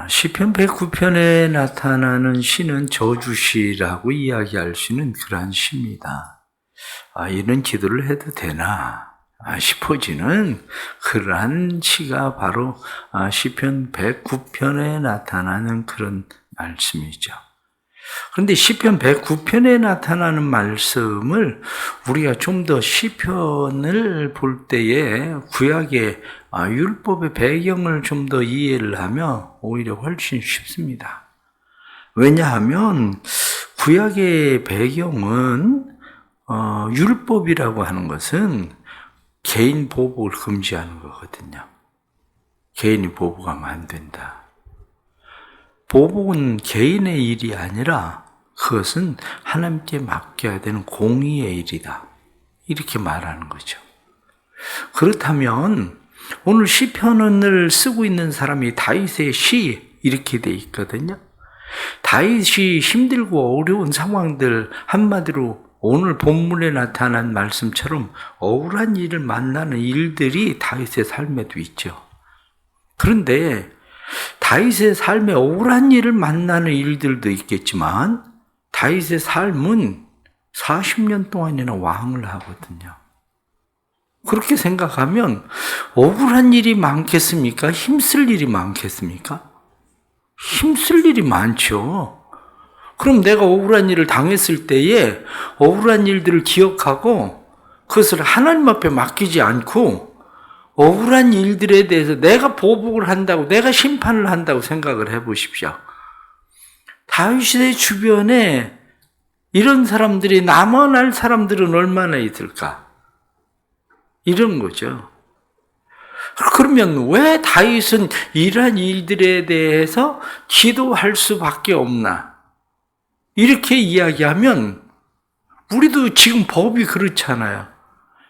시편 109편에 나타나는 시는 저주시라고 이야기할 수 있는 그러한 시입니다. 이런 기도를 해도 되나 싶어지는 그러한 시가 바로 시편 109편에 나타나는 그런 말씀이죠. 그런데 시편 109편에 나타나는 말씀을 우리가 좀 더 시편을 볼 때에 구약의 율법의 배경을 좀 더 이해를 하면 오히려 훨씬 쉽습니다. 왜냐하면 구약의 배경은 율법이라고 하는 것은 개인 보복을 금지하는 거거든요. 개인이 보복하면 안 된다. 보복은 개인의 일이 아니라 그것은 하나님께 맡겨야 되는 공의의 일이다. 이렇게 말하는 거죠. 그렇다면 오늘 시편을 쓰고 있는 사람이 다윗의 시 이렇게 돼 있거든요. 다윗이 힘들고 어려운 상황들, 한마디로 오늘 본문에 나타난 말씀처럼 억울한 일을 만나는 일들이 다윗의 삶에도 있죠. 그런데 다윗의 삶에 억울한 일을 만나는 일들도 있겠지만 다윗의 삶은 40년 동안이나 왕을 하거든요. 그렇게 생각하면 억울한 일이 많겠습니까? 힘쓸 일이 많겠습니까? 힘쓸 일이 많죠. 그럼 내가 억울한 일을 당했을 때에 억울한 일들을 기억하고 그것을 하나님 앞에 맡기지 않고 억울한 일들에 대해서 내가 보복을 한다고, 내가 심판을 한다고 생각을 해보십시오. 다윗의 주변에 이런 사람들이 남아날 사람들은 얼마나 있을까? 이런 거죠. 그러면 왜 다윗은 이러한 일들에 대해서 기도할 수밖에 없나? 이렇게 이야기하면 우리도 지금 법이 그렇잖아요.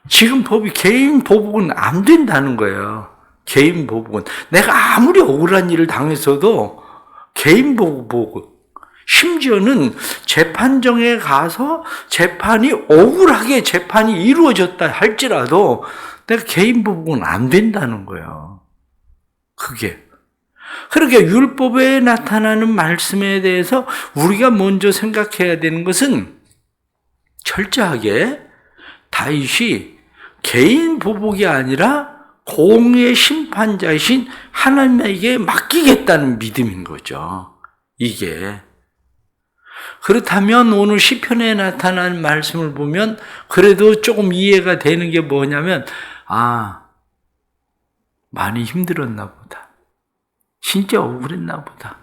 지금 법이 개인 보복은 안 된다는 거예요. 개인 보복은. 내가 아무리 억울한 일을 당했어도 개인 보복. 심지어는 재판정에 가서 재판이 억울하게 재판이 이루어졌다 할지라도 내가 개인 보복은 안 된다는 거예요. 그게. 그러니까 율법에 나타나는 말씀에 대해서 우리가 먼저 생각해야 되는 것은 철저하게 다윗이 개인 보복이 아니라 공의 심판자이신 하나님에게 맡기겠다는 믿음인 거죠. 이게. 그렇다면 오늘 시편에 나타난 말씀을 보면 그래도 조금 이해가 되는 게 뭐냐면 많이 힘들었나 보다. 진짜 억울했나 보다.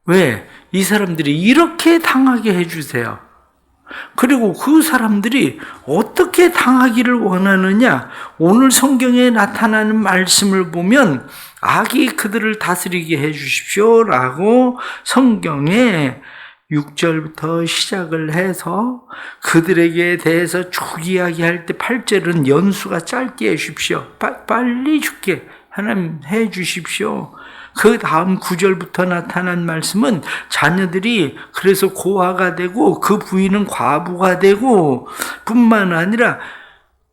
왜? 이 사람들이 이렇게 당하게 해주세요. 그리고 그 사람들이 어떻게 당하기를 원하느냐? 오늘 성경에 나타나는 말씀을 보면 악이 그들을 다스리게 해주십시오 라고 성경에 6절부터 시작을 해서 그들에게 대해서 쭉 이야기할 때 8절은 연수가 짧게 해주십시오. 빨리 죽게 하나님 해 주십시오. 그 다음 9절부터 나타난 말씀은 자녀들이 그래서 고아가 되고 그 부인은 과부가 되고 뿐만 아니라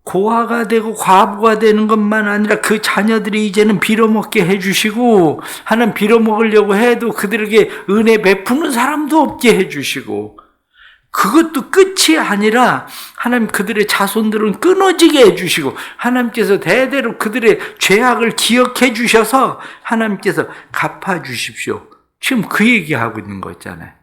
고아가 되고 과부가 되는 것만 아니라 그 자녀들이 이제는 빌어먹게 해주시고 하나님 빌어먹으려고 해도 그들에게 은혜 베푸는 사람도 없게 해주시고 그것도 끝이 아니라 하나님 그들의 자손들은 끊어지게 해주시고 하나님께서 대대로 그들의 죄악을 기억해 주셔서 하나님께서 갚아주십시오. 지금 그 얘기하고 있는 거 있잖아요.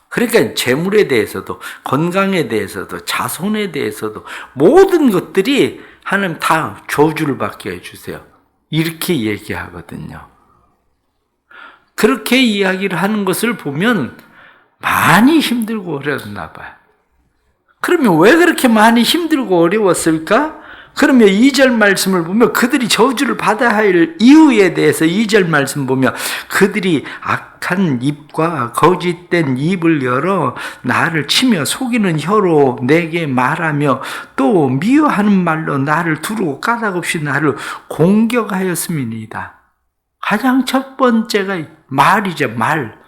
그러니까 재물에 대해서도 건강에 대해서도 자손에 대해서도 모든 것들이 하나님 다 저주를 받게 해주세요. 이렇게 얘기하거든요. 그렇게 이야기를 하는 것을 보면 많이 힘들고 어려웠나 봐요. 그러면 왜 그렇게 많이 힘들고 어려웠을까? 그러면 2절 말씀을 보면 그들이 저주를 받아야 할 이유에 대해서 2절 말씀 보면 그들이 악한 입과 거짓된 입을 열어 나를 치며 속이는 혀로 내게 말하며 또 미워하는 말로 나를 두르고 까닭없이 나를 공격하였음이니이다. 가장 첫 번째가 말이죠. 말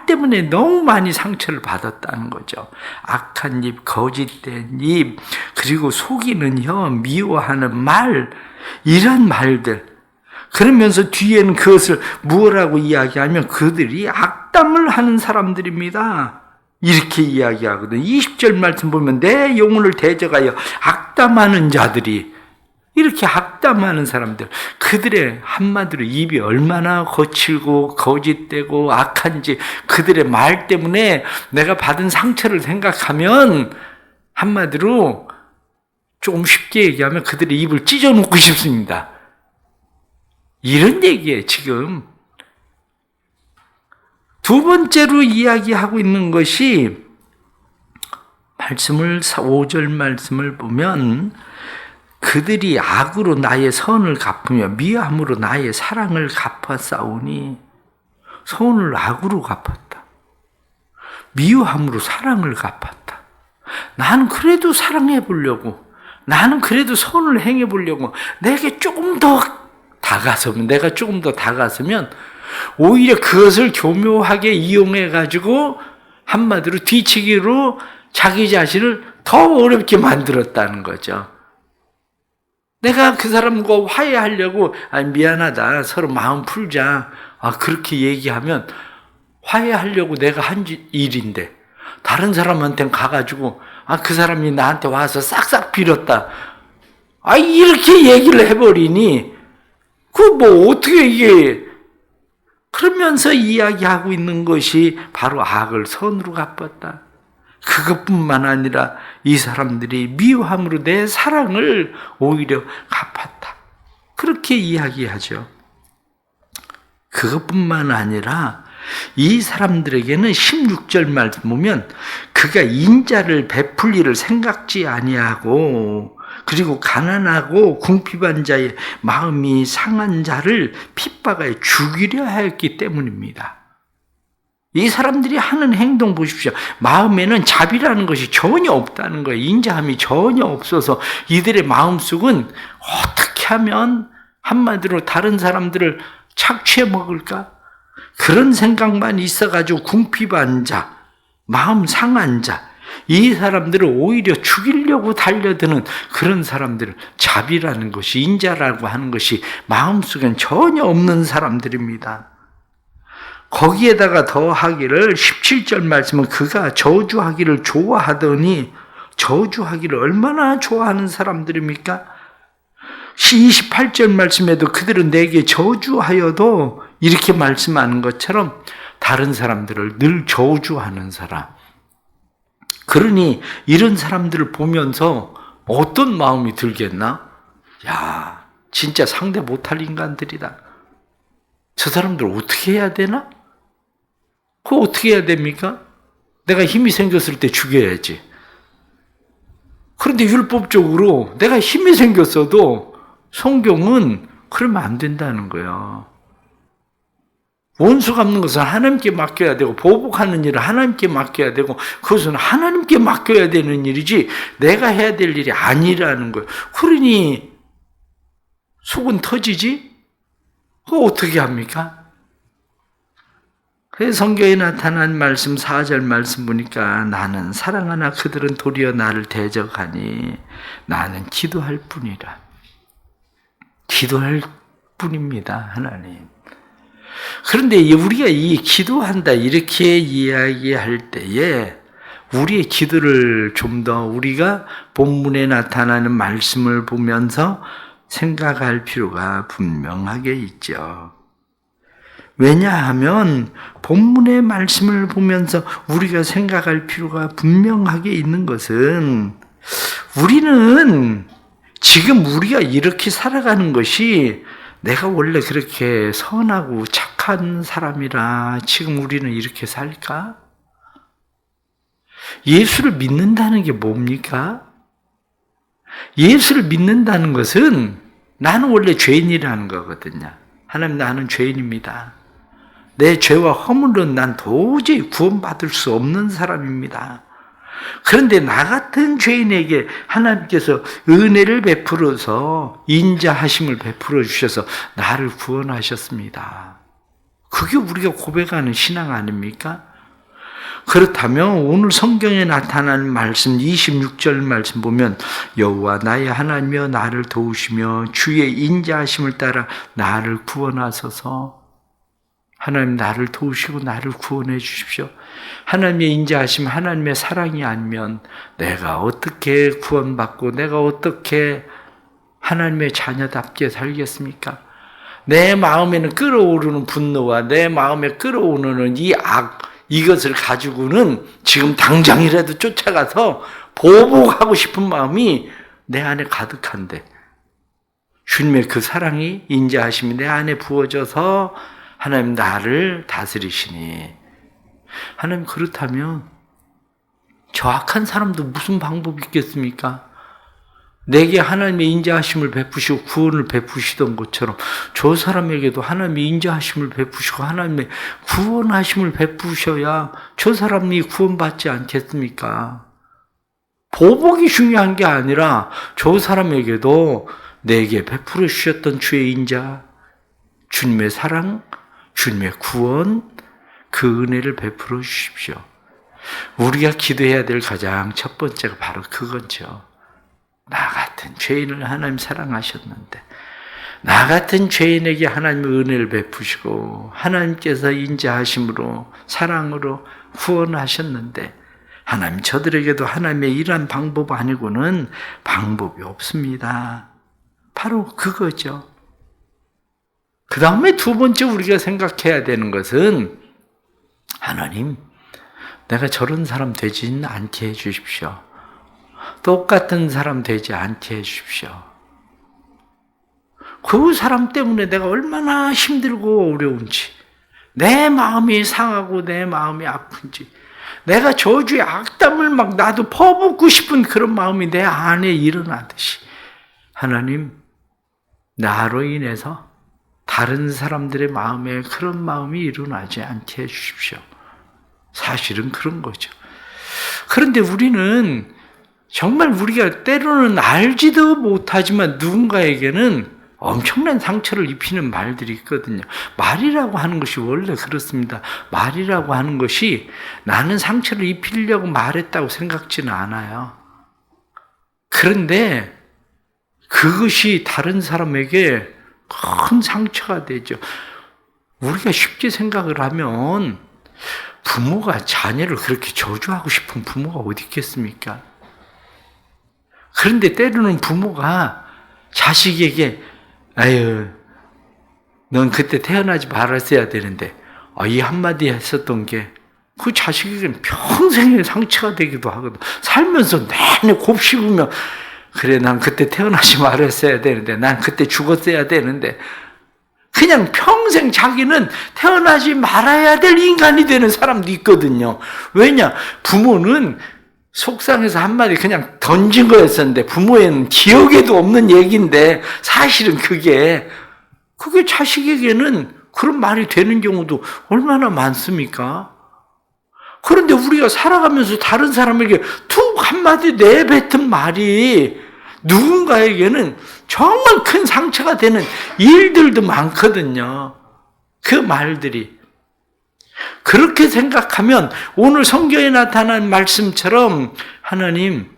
때문에 너무 많이 상처를 받았다는 거죠. 악한 입, 거짓된 입, 그리고 속이는 혀, 미워하는 말, 이런 말들. 그러면서 뒤에는 그것을 무엇라고 이야기하면 그들이 악담을 하는 사람들입니다. 이렇게 이야기하거든. 20절 말씀 보면 내 영혼을 대적하여 악담하는 자들이, 이렇게 악담하는 사람들, 그들의 한마디로 입이 얼마나 거칠고 거짓되고 악한지, 그들의 말 때문에 내가 받은 상처를 생각하면 한마디로 조금 쉽게 얘기하면 그들의 입을 찢어놓고 싶습니다. 이런 얘기예요, 지금. 두 번째로 이야기하고 있는 것이 말씀을 5절 말씀을 보면 그들이 악으로 나의 선을 갚으며 미함으로 나의 사랑을 갚았사오니, 선을 악으로 갚았다. 미워함으로 사랑을 갚았다. 나는 그래도 사랑해 보려고, 나는 그래도 선을 행해 보려고 내게 조금 더 다가서면, 내가 조금 더 다가서면 오히려 그것을 교묘하게 이용해 가지고 한마디로 뒤치기로 자기 자신을 더 어렵게 만들었다는 거죠. 내가 그 사람과 화해하려고 미안하다, 서로 마음 풀자, 그렇게 얘기하면 화해하려고 내가 한 일인데 다른 사람한테는 가가지고 그 사람이 나한테 와서 싹싹 빌었다, 이렇게 얘기를 해버리니 그 뭐 어떻게 이게, 그러면서 이야기하고 있는 것이 바로 악을 선으로 갚았다. 그것뿐만 아니라 이 사람들이 미워함으로 내 사랑을 오히려 갚았다. 그렇게 이야기하죠. 그것뿐만 아니라 이 사람들에게는 16절 말씀 보면 그가 인자를 베풀리를 생각지 아니하고, 그리고 가난하고 궁핍한 자의 마음이 상한 자를 핍박하여 죽이려 하였기 때문입니다. 이 사람들이 하는 행동 보십시오. 마음에는 자비라는 것이 전혀 없다는 거예요. 인자함이 전혀 없어서 이들의 마음속은 어떻게 하면 한마디로 다른 사람들을 착취해 먹을까? 그런 생각만 있어가지고 궁핍한 자, 마음 상한 자, 이 사람들을 오히려 죽이려고 달려드는 그런 사람들을, 자비라는 것이, 인자라고 하는 것이 마음속엔 전혀 없는 사람들입니다. 거기에다가 더하기를 17절 말씀은 그가 저주하기를 좋아하더니, 저주하기를 얼마나 좋아하는 사람들입니까? 28절 말씀에도 그들은 내게 저주하여도 이렇게 말씀하는 것처럼 다른 사람들을 늘 저주하는 사람. 그러니 이런 사람들을 보면서 어떤 마음이 들겠나? 야, 진짜 상대 못할 인간들이다. 저 사람들 어떻게 해야 되나? 그거 어떻게 해야 됩니까? 내가 힘이 생겼을 때 죽여야지. 그런데 율법적으로 내가 힘이 생겼어도 성경은 그러면 안 된다는 거예요. 원수 갚는 것은 하나님께 맡겨야 되고, 보복하는 일은 하나님께 맡겨야 되고, 그것은 하나님께 맡겨야 되는 일이지 내가 해야 될 일이 아니라는 거예요. 그러니 속은 터지지? 그거 어떻게 합니까? 그래서 성경에 나타난 말씀 4절 말씀 보니까 나는 사랑하나 그들은 도리어 나를 대적하니 나는 기도할 뿐이라. 기도할 뿐입니다, 하나님. 그런데 우리가 이 기도한다 이렇게 이야기할 때에 우리의 기도를 좀 더 우리가 본문에 나타나는 말씀을 보면서 생각할 필요가 분명하게 있죠. 왜냐하면 본문의 말씀을 보면서 우리가 생각할 필요가 분명하게 있는 것은, 우리는 지금 우리가 이렇게 살아가는 것이 내가 원래 그렇게 선하고 착한 사람이라 지금 우리는 이렇게 살까? 예수를 믿는다는 게 뭡니까? 예수를 믿는다는 것은 나는 원래 죄인이라는 거거든요. 하나님, 나는 죄인입니다. 내 죄와 허물은 난 도저히 구원받을 수 없는 사람입니다. 그런데 나 같은 죄인에게 하나님께서 은혜를 베풀어서 인자하심을 베풀어 주셔서 나를 구원하셨습니다. 그게 우리가 고백하는 신앙 아닙니까? 그렇다면 오늘 성경에 나타난 말씀 26절 말씀 보면 여호와 나의 하나님이여 나를 도우시며 주의 인자하심을 따라 나를 구원하소서. 하나님 나를 도우시고 나를 구원해 주십시오. 하나님의 인자하심, 하나님의 사랑이 아니면 내가 어떻게 구원받고 내가 어떻게 하나님의 자녀답게 살겠습니까? 내 마음에는 끓어오르는 분노와 내 마음에 끓어오르는 이 이것을 가지고는 지금 당장이라도 쫓아가서 보복하고 싶은 마음이 내 안에 가득한데 주님의 그 사랑이 인자하심이 내 안에 부어져서 하나님 나를 다스리시니 하나님 그렇다면 저 악한 사람도 무슨 방법이 있겠습니까? 내게 하나님의 인자하심을 베푸시고 구원을 베푸시던 것처럼 저 사람에게도 하나님의 인자하심을 베푸시고 하나님의 구원하심을 베푸셔야 저 사람이 구원받지 않겠습니까? 보복이 중요한 게 아니라 저 사람에게도 내게 베풀어 주셨던 주의 인자, 주님의 사랑, 주님의 구원, 그 은혜를 베풀어 주십시오. 우리가 기도해야 될 가장 첫 번째가 바로 그거죠. 나 같은 죄인을 하나님 사랑하셨는데 나 같은 죄인에게 하나님의 은혜를 베푸시고 하나님께서 인자하심으로 사랑으로 구원하셨는데 하나님 저들에게도 하나님의 이러한 방법 아니고는 방법이 없습니다. 바로 그거죠. 그 다음에 두 번째 우리가 생각해야 되는 것은 하나님 내가 저런 사람 되지는 않게 해주십시오. 똑같은 사람 되지 않게 해주십시오. 그 사람 때문에 내가 얼마나 힘들고 어려운지, 내 마음이 상하고 내 마음이 아픈지, 내가 저주의 악담을 막 나도 퍼붓고 싶은 그런 마음이 내 안에 일어나듯이 하나님 나로 인해서 다른 사람들의 마음에 그런 마음이 일어나지 않게 해주십시오. 사실은 그런 거죠. 그런데 우리는 정말 우리가 때로는 알지도 못하지만 누군가에게는 엄청난 상처를 입히는 말들이 있거든요. 말이라고 하는 것이 원래 그렇습니다. 말이라고 하는 것이 나는 상처를 입히려고 말했다고 생각지는 않아요. 그런데 그것이 다른 사람에게 큰 상처가 되죠. 우리가 쉽게 생각을 하면 부모가 자녀를 그렇게 저주하고 싶은 부모가 어디 있겠습니까? 그런데 때로는 부모가 자식에게 아유, 넌 그때 태어나지 말았어야 되는데 이 한마디 했었던 게 그 자식에게는 평생의 상처가 되기도 하거든. 살면서 내내 곱씹으며 그래 난 그때 태어나지 말았어야 되는데 난 그때 죽었어야 되는데 그냥 평생 자기는 태어나지 말아야 될 인간이 되는 사람도 있거든요. 왜냐? 부모는 속상해서 한마디 그냥 던진 거였었는데 부모에는 기억에도 없는 얘기인데 사실은 그게 자식에게는 그런 말이 되는 경우도 얼마나 많습니까? 그런데 우리가 살아가면서 다른 사람에게 툭 한마디 내뱉은 말이 누군가에게는 정말 큰 상처가 되는 일들도 많거든요. 그 말들이. 그렇게 생각하면 오늘 성경에 나타난 말씀처럼 하나님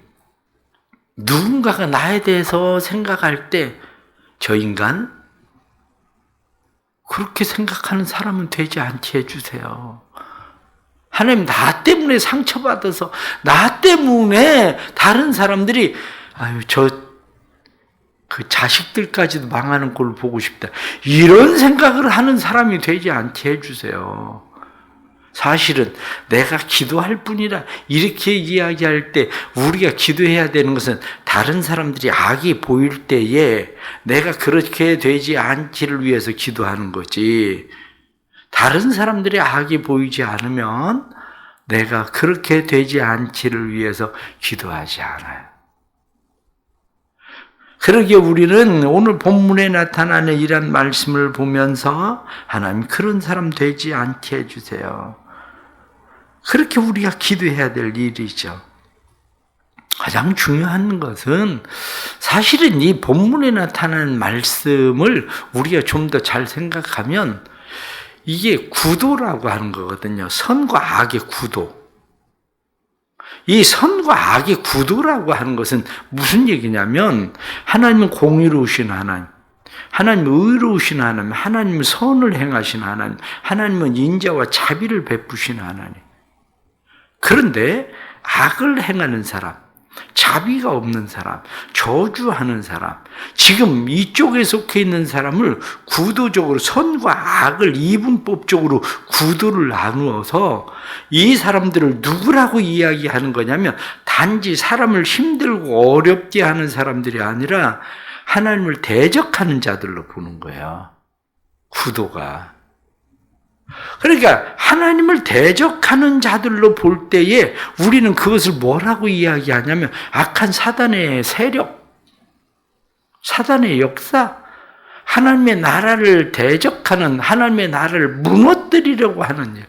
누군가가 나에 대해서 생각할 때 저 인간 그렇게 생각하는 사람은 되지 않게 해주세요. 하나님 나 때문에 상처받아서 나 때문에 다른 사람들이 그 자식들까지도 망하는 꼴을 보고 싶다. 이런 생각을 하는 사람이 되지 않게 해주세요. 사실은 내가 기도할 뿐이라 이렇게 이야기할 때 우리가 기도해야 되는 것은 다른 사람들이 악이 보일 때에 내가 그렇게 되지 않기를 위해서 기도하는 거지. 다른 사람들의 악이 보이지 않으면 내가 그렇게 되지 않기를 위해서 기도하지 않아요. 그러기에 우리는 오늘 본문에 나타나는 이런 말씀을 보면서 하나님 그런 사람 되지 않게 해주세요. 그렇게 우리가 기도해야 될 일이죠. 가장 중요한 것은 사실은 이 본문에 나타나는 말씀을 우리가 좀 더 잘 생각하면 이게 구도라고 하는 거거든요. 선과 악의 구도. 이 선과 악의 구도라고 하는 것은 무슨 얘기냐면 하나님은 공의로우신 하나님, 하나님은 의로우신 하나님, 하나님은 선을 행하신 하나님, 하나님은 인자와 자비를 베푸신 하나님. 그런데 악을 행하는 사람, 자비가 없는 사람, 저주하는 사람, 지금 이쪽에 속해 있는 사람을 구도적으로 선과 악을 이분법적으로 구도를 나누어서 이 사람들을 누구라고 이야기하는 거냐면 단지 사람을 힘들고 어렵게 하는 사람들이 아니라 하나님을 대적하는 자들로 보는 거예요. 구도가. 그러니까 하나님을 대적하는 자들로 볼 때에 우리는 그것을 뭐라고 이야기하냐면 악한 사단의 세력, 사단의 역사, 하나님의 나라를 대적하는, 하나님의 나라를 무너뜨리려고 하는 일,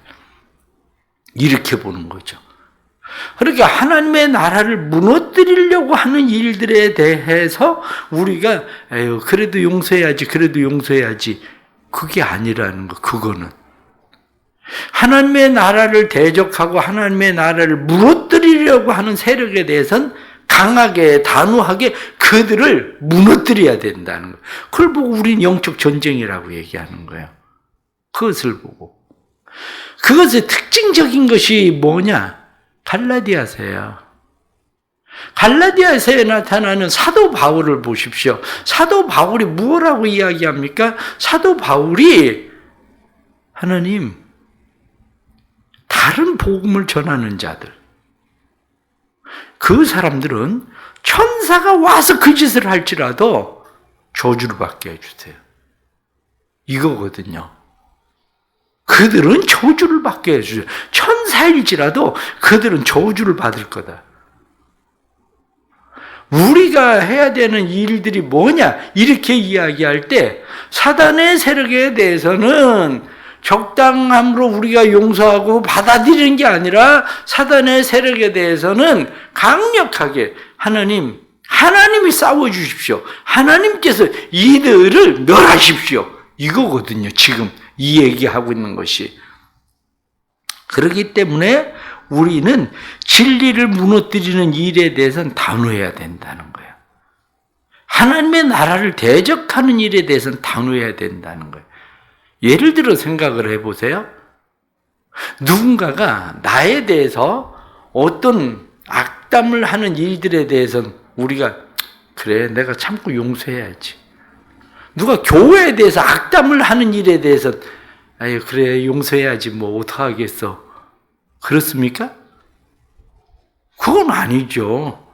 이렇게 보는 거죠. 그러니까 하나님의 나라를 무너뜨리려고 하는 일들에 대해서 우리가 그래도 용서해야지, 그래도 용서해야지, 그게 아니라는 거. 그거는 하나님의 나라를 대적하고 하나님의 나라를 무너뜨리려고 하는 세력에 대해서는 강하게 단호하게 그들을 무너뜨려야 된다는 거예요. 그걸 보고 우리는 영적 전쟁이라고 얘기하는 거예요. 그것을 보고. 그것의 특징적인 것이 뭐냐? 갈라디아서예요. 갈라디아서에 나타나는 사도 바울을 보십시오. 사도 바울이 무엇라고 이야기합니까? 사도 바울이 하나님, 다른 복음을 전하는 자들, 그 사람들은 천사가 와서 그 짓을 할지라도 저주를 받게 해주세요. 이거거든요. 그들은 저주를 받게 해주세요. 천사일지라도 그들은 저주를 받을 거다. 우리가 해야 되는 일들이 뭐냐? 이렇게 이야기할 때 사단의 세력에 대해서는 적당함으로 우리가 용서하고 받아들이는 게 아니라 사단의 세력에 대해서는 강력하게 하나님이 싸워주십시오. 하나님께서 이들을 멸하십시오. 이거거든요. 지금 이 얘기하고 있는 것이. 그렇기 때문에 우리는 진리를 무너뜨리는 일에 대해서는 단호해야 된다는 거예요. 하나님의 나라를 대적하는 일에 대해서는 단호해야 된다는 거예요. 예를 들어 생각을 해보세요. 누군가가 나에 대해서 어떤 악담을 하는 일들에 대해서는 우리가 그래, 내가 참고 용서해야지. 누가 교회에 대해서 악담을 하는 일에 대해서 아유 그래 용서해야지 뭐 어떡하겠어. 그렇습니까? 그건 아니죠.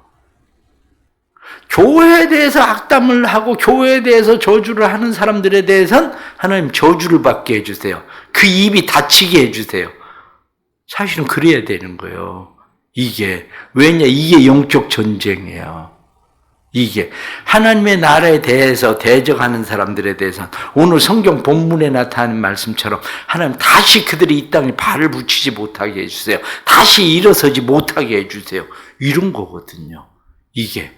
교회에 대해서 악담을 하고 교회에 대해서 저주를 하는 사람들에 대해서는 하나님 저주를 받게 해주세요. 그 입이 닫히게 해주세요. 사실은 그래야 되는 거예요. 왜냐? 이게 영적 전쟁이에요. 이게 하나님의 나라에 대해서 대적하는 사람들에 대해서는 오늘 성경 본문에 나타나는 말씀처럼 하나님 다시 그들이 이 땅에 발을 붙이지 못하게 해주세요. 다시 일어서지 못하게 해주세요. 이런 거거든요. 이게.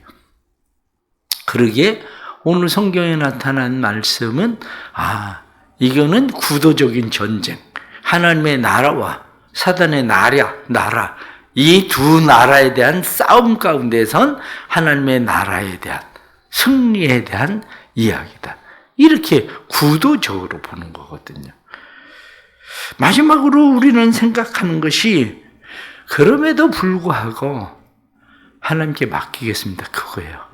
그러기에 오늘 성경에 나타난 말씀은 이거는 구도적인 전쟁, 하나님의 나라와 사단의 나라, 이 두 나라에 대한 싸움 가운데선 하나님의 나라에 대한 승리에 대한 이야기다. 이렇게 구도적으로 보는 거거든요. 마지막으로 우리는 생각하는 것이 그럼에도 불구하고 하나님께 맡기겠습니다. 그거예요.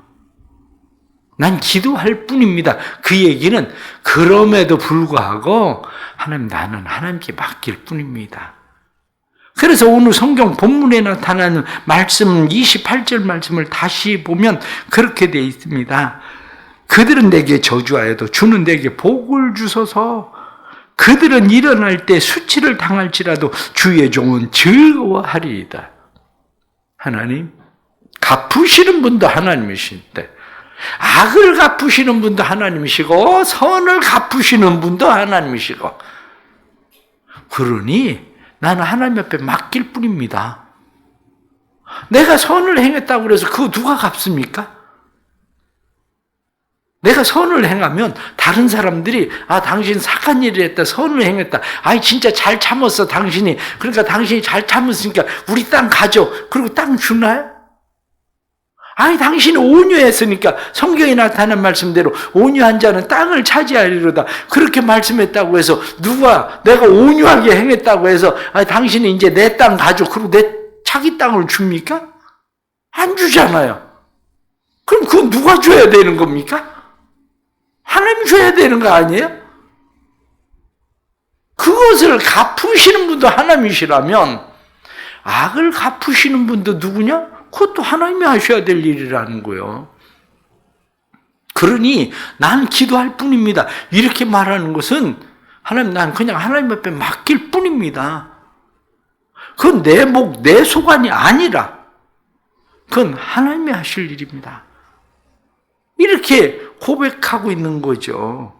난 기도할 뿐입니다. 그 얘기는 그럼에도 불구하고 하나님 나는 하나님께 맡길 뿐입니다. 그래서 오늘 성경 본문에 나타나는 말씀 28절 말씀을 다시 보면 그렇게 되어 있습니다. 그들은 내게 저주하여도 주는 내게 복을 주소서. 그들은 일어날 때 수치를 당할지라도 주의 종은 즐거워하리이다. 하나님, 갚으시는 분도 하나님이신데 악을 갚으시는 분도 하나님이시고 선을 갚으시는 분도 하나님이시고 그러니 나는 하나님 앞에 맡길 뿐입니다. 내가 선을 행했다고 해서 그거 누가 갚습니까? 내가 선을 행하면 다른 사람들이 당신 착한 일을 했다, 선을 행했다. 진짜 잘 참았어 당신이. 그러니까 당신이 잘 참았으니까 우리 땅 가져. 그리고 땅 주나요? 당신이 온유했으니까 성경에 나타난 말씀대로 온유한 자는 땅을 차지하리로다. 그렇게 말씀했다고 해서 내가 온유하게 행했다고 해서 당신이 이제 내 땅 가져. 그리고 내 자기 땅을 줍니까? 안 주잖아요. 그럼 그건 누가 줘야 되는 겁니까? 하나님이 줘야 되는 거 아니에요? 그것을 갚으시는 분도 하나님이시라면 악을 갚으시는 분도 누구냐? 그것도 하나님이 하셔야 될 일이라는 거예요. 그러니 나는 기도할 뿐입니다. 이렇게 말하는 것은 난 그냥 하나님 앞에 맡길 뿐입니다. 그건 내 소관이 아니라 그건 하나님이 하실 일입니다. 이렇게 고백하고 있는 거죠.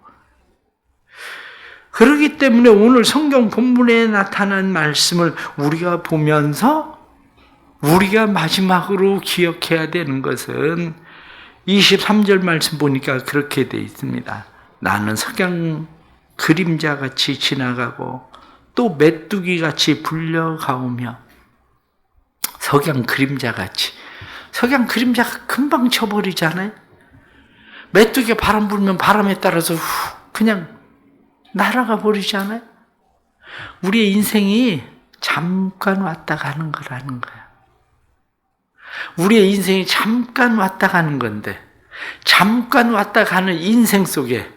그렇기 때문에 오늘 성경 본문에 나타난 말씀을 우리가 보면서 우리가 마지막으로 기억해야 되는 것은 23절 말씀 보니까 그렇게 되어 있습니다. 나는 석양 그림자같이 지나가고 또 메뚜기같이 불려가오며. 석양 그림자같이. 석양 그림자가 금방 쳐버리잖아요. 메뚜기가 바람 불면 바람에 따라서 그냥 날아가 버리잖아요. 우리의 인생이 잠깐 왔다 가는 거라는 거야. 우리의 인생이 잠깐 왔다 가는 건데, 잠깐 왔다 가는 인생 속에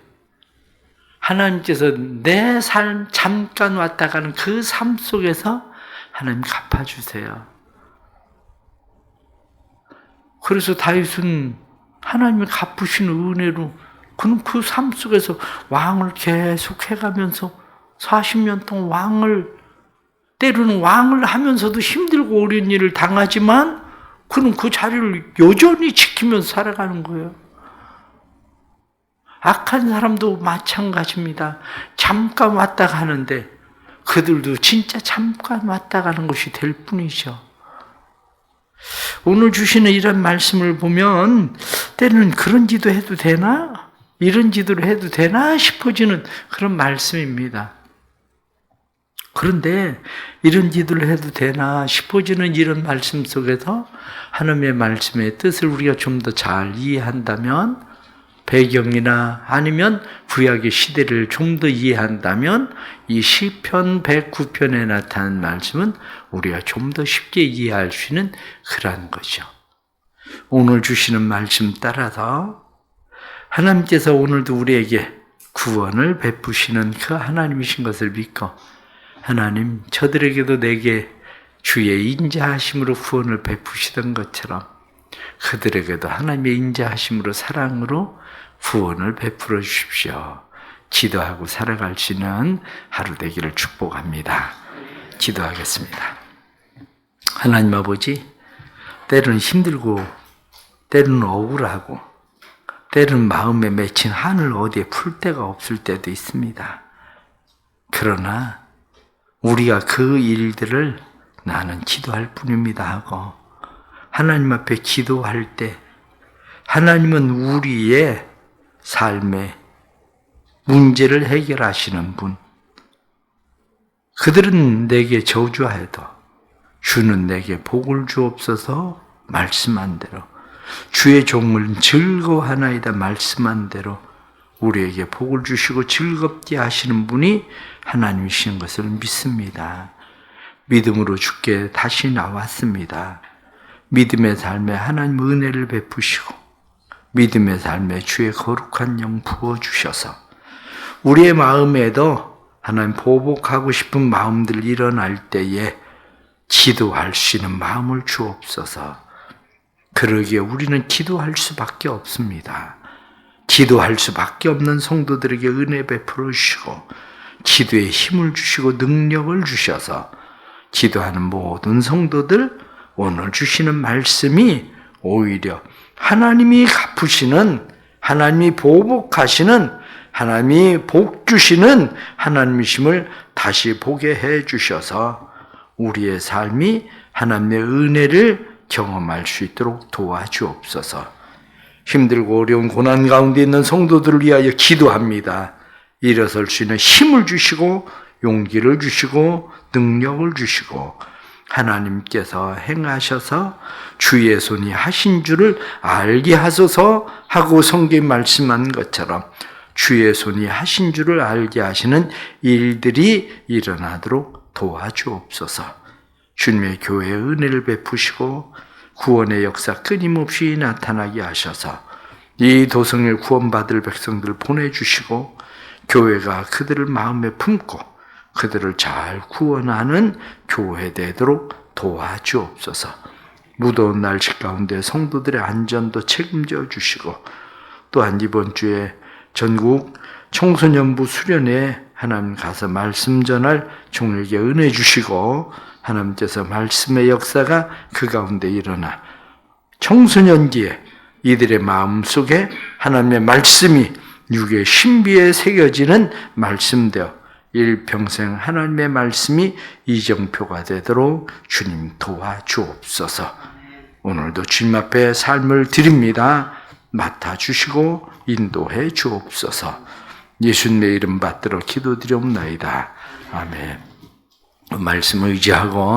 하나님께서 내 삶 잠깐 왔다 가는 그 삶 속에서 하나님 갚아주세요. 그래서 다윗은 하나님이 갚으신 은혜로 그는 그 삶 속에서 왕을 계속 해가면서 40년 동안 때로는 왕을 하면서도 힘들고 어려운 일을 당하지만 그는 그 자리를 여전히 지키면서 살아가는 거예요. 악한 사람도 마찬가지입니다. 잠깐 왔다 가는데 그들도 진짜 잠깐 왔다 가는 것이 될 뿐이죠. 오늘 주시는 이런 말씀을 보면 때로는 그런 기도 해도 되나? 이런 기도를 해도 되나? 싶어지는 그런 말씀입니다. 그런데 이런 기도를 해도 되나 싶어지는 이런 말씀 속에서 하나님의 말씀의 뜻을 우리가 좀 더 잘 이해한다면, 배경이나 아니면 구약의 시대를 좀 더 이해한다면 이 시편 109편에 나타난 말씀은 우리가 좀 더 쉽게 이해할 수 있는 그런 거죠. 오늘 주시는 말씀 따라서 하나님께서 오늘도 우리에게 구원을 베푸시는 그 하나님이신 것을 믿고, 하나님 저들에게도 내게 주의 인자하심으로 구원을 베푸시던 것처럼 그들에게도 하나님의 인자하심으로 사랑으로 구원을 베풀어 주십시오. 기도하고 살아갈 수 있는 하루 되기를 축복합니다. 기도하겠습니다. 하나님 아버지, 때로는 힘들고 때로는 억울하고 때로는 마음에 맺힌 한을 어디에 풀 데가 없을 때도 있습니다. 그러나 우리가 그 일들을 나는 기도할 뿐입니다 하고 하나님 앞에 기도할 때 하나님은 우리의 삶의 문제를 해결하시는 분, 그들은 내게 저주하여도 주는 내게 복을 주옵소서 말씀한 대로, 주의 종은 즐거워하나이다 말씀한 대로 우리에게 복을 주시고 즐겁게 하시는 분이 하나님이신 것을 믿습니다. 믿음으로 주께 다시 나왔습니다. 믿음의 삶에 하나님 은혜를 베푸시고 믿음의 삶에 주의 거룩한 영 부어주셔서 우리의 마음에도 하나님 보복하고 싶은 마음들 일어날 때에 기도할 수 있는 마음을 주옵소서. 그러기에 우리는 기도할 수밖에 없습니다. 기도할 수밖에 없는 성도들에게 은혜 베풀어 주시고 기도에 힘을 주시고 능력을 주셔서 기도하는 모든 성도들 오늘 주시는 말씀이 오히려 하나님이 갚으시는, 하나님이 보복하시는, 하나님이 복 주시는 하나님이심을 다시 보게 해 주셔서 우리의 삶이 하나님의 은혜를 경험할 수 있도록 도와주옵소서. 힘들고 어려운 고난 가운데 있는 성도들을 위하여 기도합니다. 일어설 수 있는 힘을 주시고 용기를 주시고 능력을 주시고 하나님께서 행하셔서 주의 손이 하신 줄을 알게 하소서 하고 성경에 말씀한 것처럼 주의 손이 하신 줄을 알게 하시는 일들이 일어나도록 도와주옵소서. 주님의 교회에 은혜를 베푸시고 구원의 역사 끊임없이 나타나게 하셔서 이 도성을 구원받을 백성들을 보내주시고 교회가 그들을 마음에 품고 그들을 잘 구원하는 교회 되도록 도와주옵소서. 무더운 날씨 가운데 성도들의 안전도 책임져 주시고 또한 이번 주에 전국 청소년부 수련회 하나님 가서 말씀 전할 종에게 은혜 주시고 하나님께서 말씀의 역사가 그 가운데 일어나 청소년기에 이들의 마음속에 하나님의 말씀이 육의 신비에 새겨지는 말씀되어 일평생 하나님의 말씀이 이정표가 되도록 주님 도와주옵소서. 오늘도 주님 앞에 삶을 드립니다. 맡아주시고 인도해 주옵소서. 예수님의 이름 받들어 기도드리옵나이다. 아멘. 말씀을 의지하고